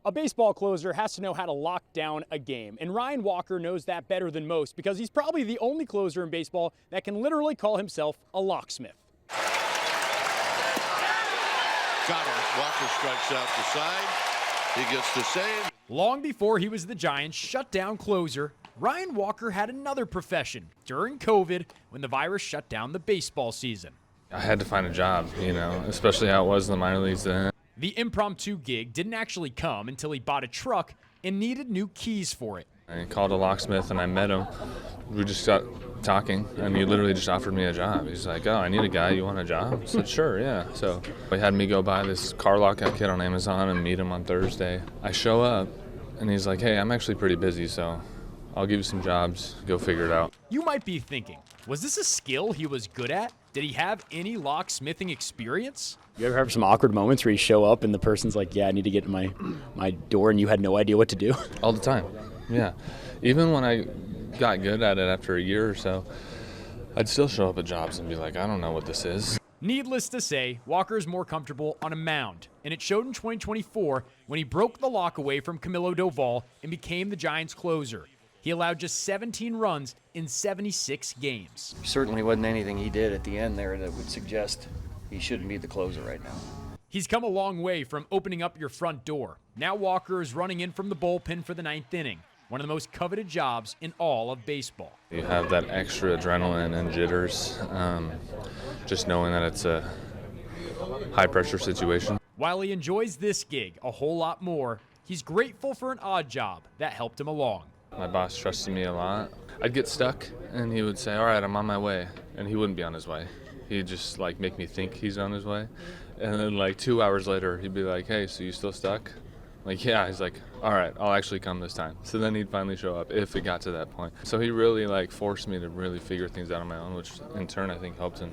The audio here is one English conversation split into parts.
A baseball closer has to know how to lock down a game, and Ryan Walker knows that better than most because he's probably the only closer in baseball that can literally call himself a locksmith. Got him. Walker strikes out the side. He gets the save. Long before he was the Giants' shutdown closer, Ryan Walker had another profession during COVID when the virus shut down the baseball season. I had to find a job, especially how it was in the minor leagues then. The impromptu gig didn't actually come until he bought a truck and needed new keys for it. I called a locksmith and I met him. We just got talking and he literally just offered me a job. He's like, "Oh, I need a guy. You want a job?" I said, "Sure, yeah." So he had me go buy this car lockout kit on Amazon and meet him on Thursday. I show up and he's like, "Hey, I'm actually pretty busy, so I'll give you some jobs. Go figure it out." You might be thinking, was this a skill he was good at? Did he have any locksmithing experience? You ever have some awkward moments where you show up and the person's like, "Yeah, I need to get in my door," and you had no idea what to do? All the time, yeah. Even when I got good at it after a year or so, I'd still show up at jobs and be like, "I don't know what this is." Needless to say, Walker's more comfortable on a mound, and it showed in 2024 when he broke the lock away from Camilo Doval and became the Giants' closer. He allowed just 17 runs in 76 games. Certainly wasn't anything he did at the end there that would suggest he shouldn't be the closer right now. He's come a long way from opening up your front door. Now Walker is running in from the bullpen for the ninth inning, one of the most coveted jobs in all of baseball. You have that extra adrenaline and jitters, just knowing that it's a high-pressure situation. While he enjoys this gig a whole lot more, he's grateful for an odd job that helped him along. My boss trusted me a lot. I'd get stuck, and he would say, "All right, I'm on my way," and he wouldn't be on his way. He'd just make me think he's on his way, and then 2 hours later, he'd be like, "Hey, so you still stuck?" Yeah. He's like, "All right, I'll actually come this time." So then he'd finally show up if it got to that point. So he really forced me to really figure things out on my own, which in turn I think helped in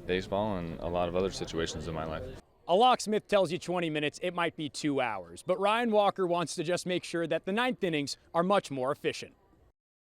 baseball and a lot of other situations in my life. A locksmith tells you 20 minutes, it might be 2 hours, but Ryan Walker wants to just make sure that the ninth innings are much more efficient.